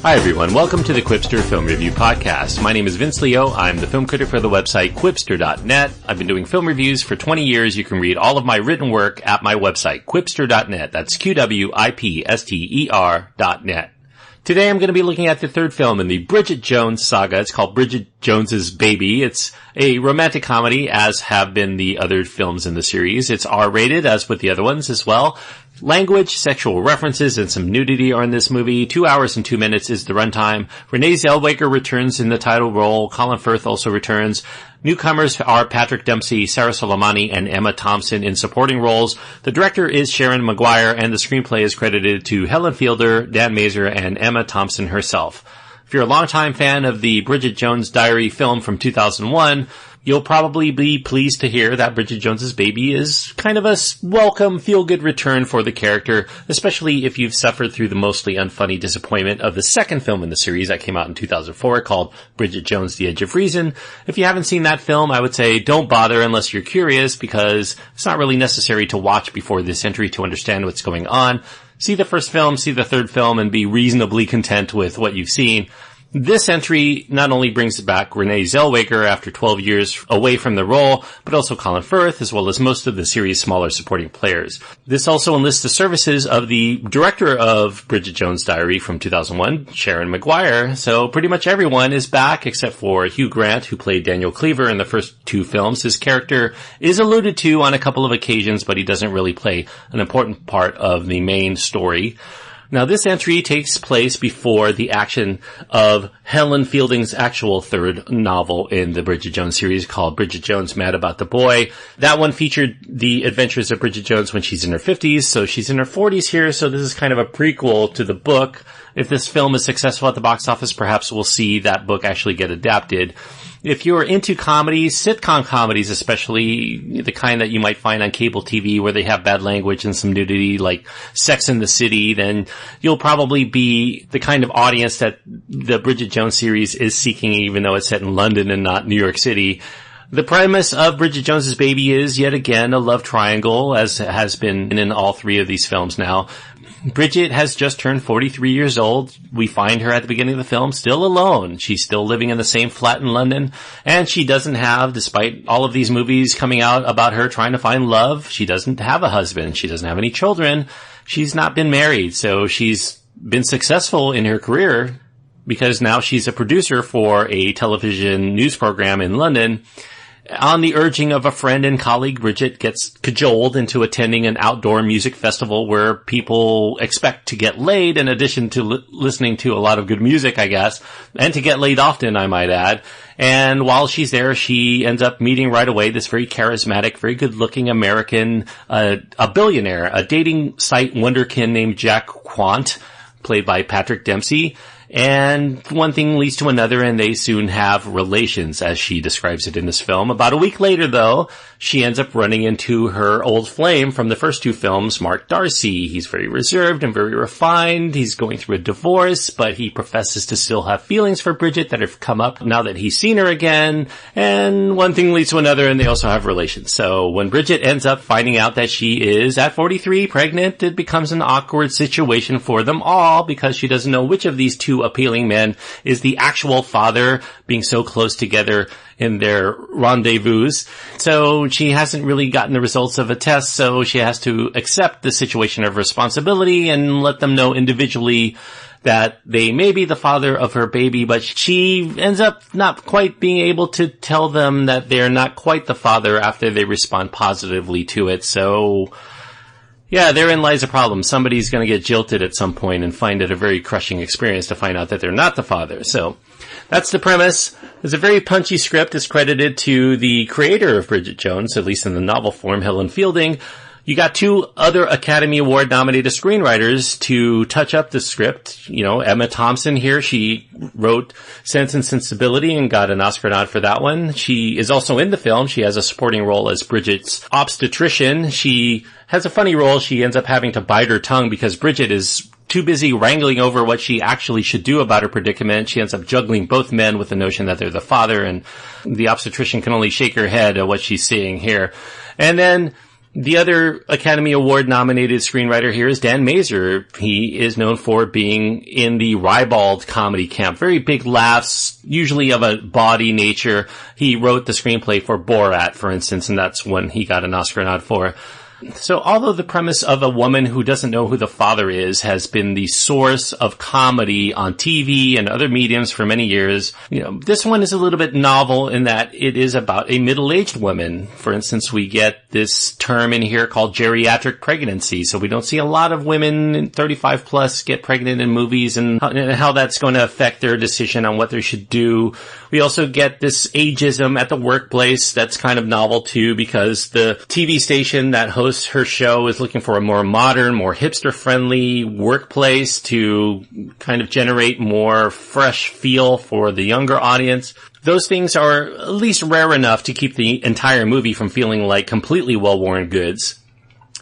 Hi everyone, welcome to the Quipster Film Review Podcast. My name is Vince Leo, I'm the film critic for the website Quipster.net. I've been doing film reviews for 20 years. You can read all of my written work at my website, Quipster.net. That's QWIPSTER.net. Today I'm going to be looking at the third film in the Bridget Jones saga. It's called Bridget Jones's Baby. It's a romantic comedy, as have been the other films in the series. It's R-rated, as with the other ones as well. Language, sexual references, and some nudity are in this movie. 2 hours and 2 minutes is the runtime. Renee Zellweger returns in the title role. Colin Firth also returns. Newcomers are Patrick Dempsey, Sarah Soleimani, and Emma Thompson in supporting roles. The director is Sharon Maguire, and the screenplay is credited to Helen Fielder, Dan Mazer, and Emma Thompson herself. If you're a longtime fan of the Bridget Jones Diary film from 2001, you'll probably be pleased to hear that Bridget Jones's Baby is kind of a welcome, feel-good return for the character, especially if you've suffered through the mostly unfunny disappointment of the second film in the series that came out in 2004 called Bridget Jones, The Edge of Reason. If you haven't seen that film, I would say don't bother unless you're curious, because it's not really necessary to watch before this entry to understand what's going on. See the first film, see the third film, and be reasonably content with what you've seen. This entry not only brings back Renee Zellweger after 12 years away from the role, but also Colin Firth, as well as most of the series' smaller supporting players. This also enlists the services of the director of Bridget Jones' Diary from 2001, Sharon Maguire. So pretty much everyone is back except for Hugh Grant, who played Daniel Cleaver in the first two films. His character is alluded to on a couple of occasions, but he doesn't really play an important part of the main story. Now, this entry takes place before the action of Helen Fielding's actual third novel in the Bridget Jones series called Bridget Jones, Mad About the Boy. That one featured the adventures of Bridget Jones when she's in her 50s, so she's in her 40s here, so this is kind of a prequel to the book. If this film is successful at the box office, perhaps we'll see that book actually get adapted. If you're into comedies, sitcom comedies especially, the kind that you might find on cable TV where they have bad language and some nudity like Sex and the City, then you'll probably be the kind of audience that the Bridget Jones series is seeking, even though it's set in London and not New York City. The premise of Bridget Jones's Baby is, yet again, a love triangle, as has been in all three of these films now. Bridget has just turned 43 years old. We find her at the beginning of the film still alone. She's still living in the same flat in London, and she doesn't have, despite all of these movies coming out about her trying to find love, she doesn't have a husband. She doesn't have any children. She's not been married, so she's been successful in her career because now she's a producer for a television news program in London. On the urging of a friend and colleague, Bridget gets cajoled into attending an outdoor music festival where people expect to get laid, in addition to listening to a lot of good music, I guess, and to get laid often, I might add. And while she's there, she ends up meeting right away this very charismatic, very good-looking American, a billionaire, a dating site wunderkind named Jack Quant, played by Patrick Dempsey. And one thing leads to another, and they soon have relations, as she describes it in this film. About a week later, though, she ends up running into her old flame from the first two films, Mark Darcy. He's very reserved and very refined. He's going through a divorce, but he professes to still have feelings for Bridget that have come up now that he's seen her again. And one thing leads to another, and they also have relations. So when Bridget ends up finding out that she is, at 43, pregnant, it becomes an awkward situation for them all, because she doesn't know which of these two appealing men is the actual father, being so close together in their rendezvous. So she hasn't really gotten the results of a test, so she has to accept the situation of responsibility and let them know individually that they may be the father of her baby, but she ends up not quite being able to tell them that they're not quite the father after they respond positively to it. So yeah, therein lies a problem. Somebody's going to get jilted at some point and find it a very crushing experience to find out that they're not the father. So that's the premise. It's a very punchy script. It's credited to the creator of Bridget Jones, at least in the novel form, Helen Fielding. You got two other Academy Award nominated screenwriters to touch up the script. You know, Emma Thompson here, she wrote Sense and Sensibility and got an Oscar nod for that one. She is also in the film. She has a supporting role as Bridget's obstetrician. She has a funny role. She ends up having to bite her tongue because Bridget is too busy wrangling over what she actually should do about her predicament. She ends up juggling both men with the notion that they're the father, and the obstetrician can only shake her head at what she's seeing here. And then The other Academy Award nominated screenwriter here is Dan Mazer. He is known for being in the ribald comedy camp. Very big laughs, usually of a bawdy nature. He wrote the screenplay for Borat, for instance, and that's one he got an Oscar nod for. So although the premise of a woman who doesn't know who the father is has been the source of comedy on TV and other mediums for many years, this one is a little bit novel in that it is about a middle-aged woman. For instance, we get this term in here called geriatric pregnancy. So we don't see a lot of women 35 plus get pregnant in movies and how that's going to affect their decision on what they should do. We also get this ageism at the workplace that's kind of novel too, because the TV station that hosts her show is looking for a more modern, more hipster-friendly workplace to kind of generate more fresh feel for the younger audience. Those things are at least rare enough to keep the entire movie from feeling like completely well-worn goods.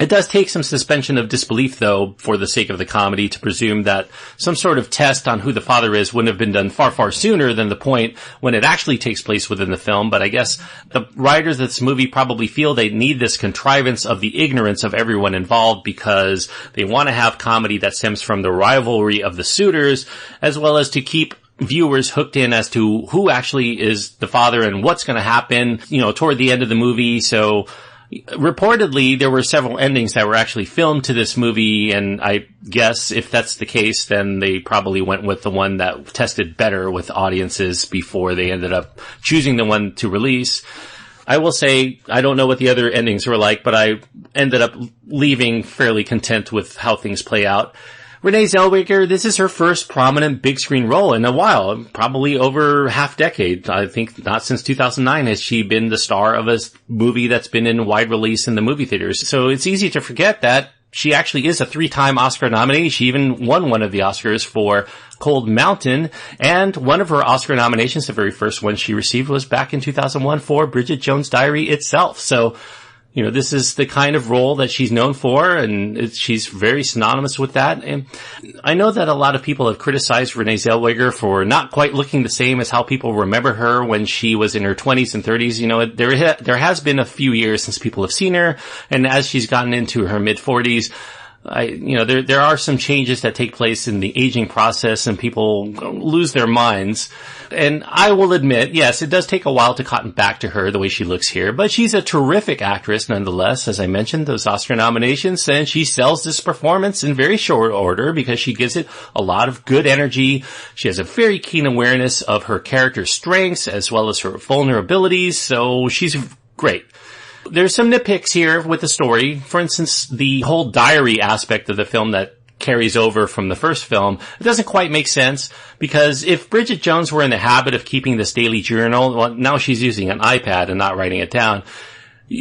It does take some suspension of disbelief, though, for the sake of the comedy, to presume that some sort of test on who the father is wouldn't have been done far, far sooner than the point when it actually takes place within the film. But I guess the writers of this movie probably feel they need this contrivance of the ignorance of everyone involved because they want to have comedy that stems from the rivalry of the suitors, as well as to keep viewers hooked in as to who actually is the father and what's going to happen, toward the end of the movie. So reportedly, there were several endings that were actually filmed to this movie, and I guess if that's the case, then they probably went with the one that tested better with audiences before they ended up choosing the one to release. I will say, I don't know what the other endings were like, but I ended up leaving fairly content with how things play out. Renee Zellweger, this is her first prominent big screen role in a while, probably over half decade. I think not since 2009 has she been the star of a movie that's been in wide release in the movie theaters. So it's easy to forget that she actually is a 3-time Oscar nominee. She even won one of the Oscars for Cold Mountain, and one of her Oscar nominations, the very first one she received, was back in 2001 for Bridget Jones' Diary itself. So this is the kind of role that she's known for, and she's very synonymous with that. And I know that a lot of people have criticized Renee Zellweger for not quite looking the same as how people remember her when she was in her 20s and 30s. There has been a few years since people have seen her, and as she's gotten into her mid-40s, there are some changes that take place in the aging process and people lose their minds. And I will admit, yes, it does take a while to cotton back to her the way she looks here, but she's a terrific actress nonetheless. As I mentioned, those Oscar nominations, and she sells this performance in very short order because she gives it a lot of good energy. She has a very keen awareness of her character's strengths as well as her vulnerabilities, so she's great. There's some nitpicks here with the story. For instance, the whole diary aspect of the film that carries over from the first film, it doesn't quite make sense, because if Bridget Jones were in the habit of keeping this daily journal, well, now she's using an iPad and not writing it down.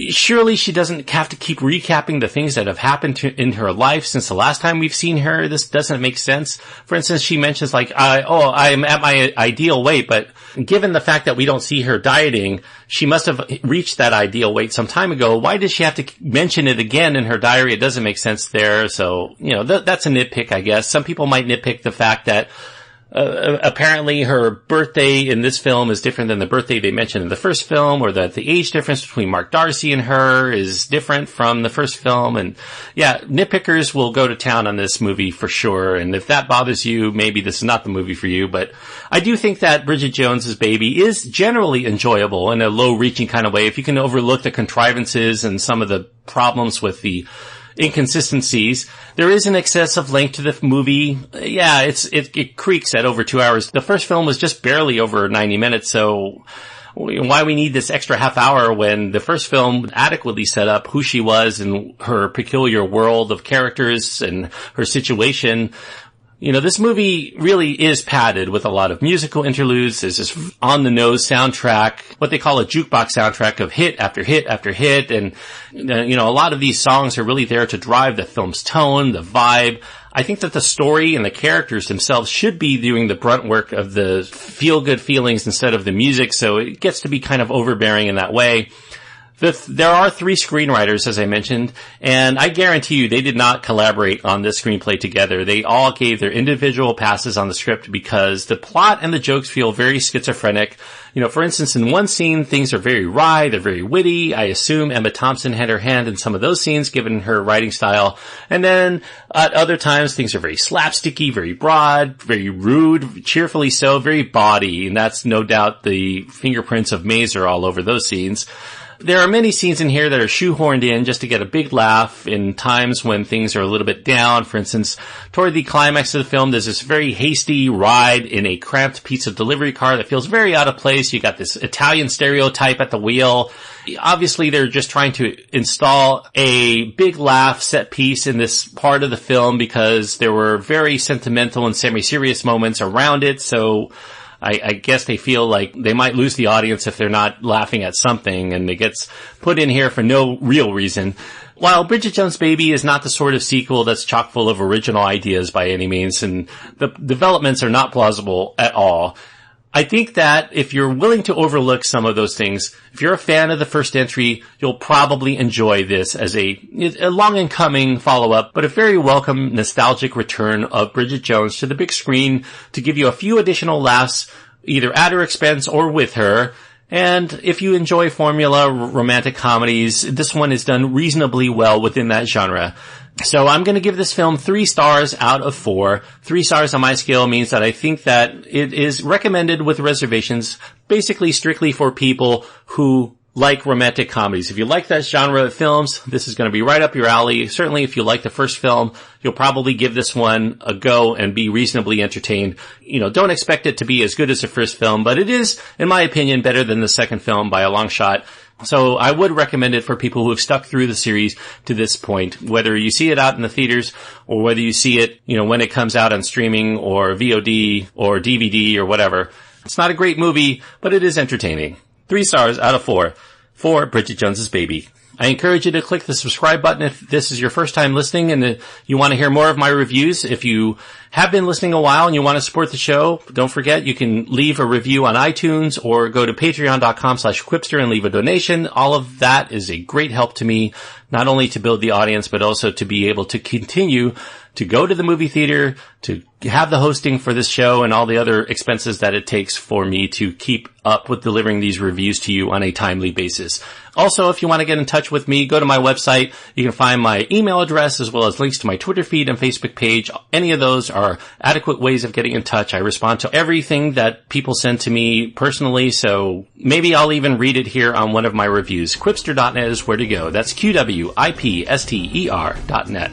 Surely she doesn't have to keep recapping the things that have happened in her life since the last time we've seen her. This doesn't make sense. For instance, she mentions I'm at my ideal weight, but given the fact that we don't see her dieting, she must have reached that ideal weight some time ago. Why does she have to mention it again in her diary? It doesn't make sense there. So, that's a nitpick, I guess. Some people might nitpick the fact that apparently her birthday in this film is different than the birthday they mentioned in the first film, or that the age difference between Mark Darcy and her is different from the first film. And yeah, nitpickers will go to town on this movie for sure. And if that bothers you, maybe this is not the movie for you. But I do think that Bridget Jones's Baby is generally enjoyable in a low-reaching kind of way. If you can overlook the contrivances and some of the problems with the inconsistencies. There is an excessive length to the movie. Yeah, it creaks at over 2 hours. The first film was just barely over 90 minutes, so why we need this extra half hour when the first film adequately set up who she was and her peculiar world of characters and her situation. This movie really is padded with a lot of musical interludes. There's this on-the-nose soundtrack, what they call a jukebox soundtrack of hit after hit after hit. And, a lot of these songs are really there to drive the film's tone, the vibe. I think that the story and the characters themselves should be doing the brunt work of the feel-good feelings instead of the music, so it gets to be kind of overbearing in that way. There are 3 screenwriters, as I mentioned, and I guarantee you they did not collaborate on this screenplay together. They all gave their individual passes on the script because the plot and the jokes feel very schizophrenic. You know, for instance, in one scene, things are very wry, they're very witty. I assume Emma Thompson had her hand in some of those scenes, given her writing style. And then at other times, things are very slapsticky, very broad, very rude, cheerfully so, very bawdy. And that's no doubt the fingerprints of Mazer all over those scenes. There are many scenes in here that are shoehorned in just to get a big laugh in times when things are a little bit down. For instance, toward the climax of the film, there's this very hasty ride in a cramped pizza delivery car that feels very out of place. You got this Italian stereotype at the wheel. Obviously, they're just trying to install a big laugh set piece in this part of the film because there were very sentimental and semi-serious moments around it. So I guess they feel like they might lose the audience if they're not laughing at something, and it gets put in here for no real reason. While Bridget Jones' Baby is not the sort of sequel that's chock full of original ideas by any means, and the developments are not plausible at all, I think that if you're willing to overlook some of those things, if you're a fan of the first entry, you'll probably enjoy this as a long and coming follow-up, but a very welcome nostalgic return of Bridget Jones to the big screen to give you a few additional laughs, either at her expense or with her. And if you enjoy formula romantic comedies, this one is done reasonably well within that genre. So I'm going to give this film 3 stars out of 4. 3 stars on my scale means that I think that it is recommended with reservations, basically strictly for people who like romantic comedies. If you like that genre of films, this is going to be right up your alley. Certainly if you like the first film, you'll probably give this one a go and be reasonably entertained. You know, don't expect it to be as good as the first film, but it is, in my opinion, better than the second film by a long shot. So I would recommend it for people who have stuck through the series to this point, whether you see it out in the theaters or whether you see it, you know, when it comes out on streaming or VOD or DVD or whatever. It's not a great movie, but it is entertaining. 3 stars out of 4 for Bridget Jones's Baby. I encourage you to click the subscribe button if this is your first time listening and you want to hear more of my reviews. If you have been listening a while and you want to support the show, don't forget you can leave a review on iTunes or go to patreon.com/Quipster and leave a donation. All of that is a great help to me, not only to build the audience, but also to be able to continue to go to the movie theater, to have the hosting for this show and all the other expenses that it takes for me to keep up with delivering these reviews to you on a timely basis. Also, if you want to get in touch with me, go to my website. You can find my email address as well as links to my Twitter feed and Facebook page. Any of those are adequate ways of getting in touch. I respond to everything that people send to me personally, so maybe I'll even read it here on one of my reviews. Quipster.net is where to go. That's QWIPSTER.net.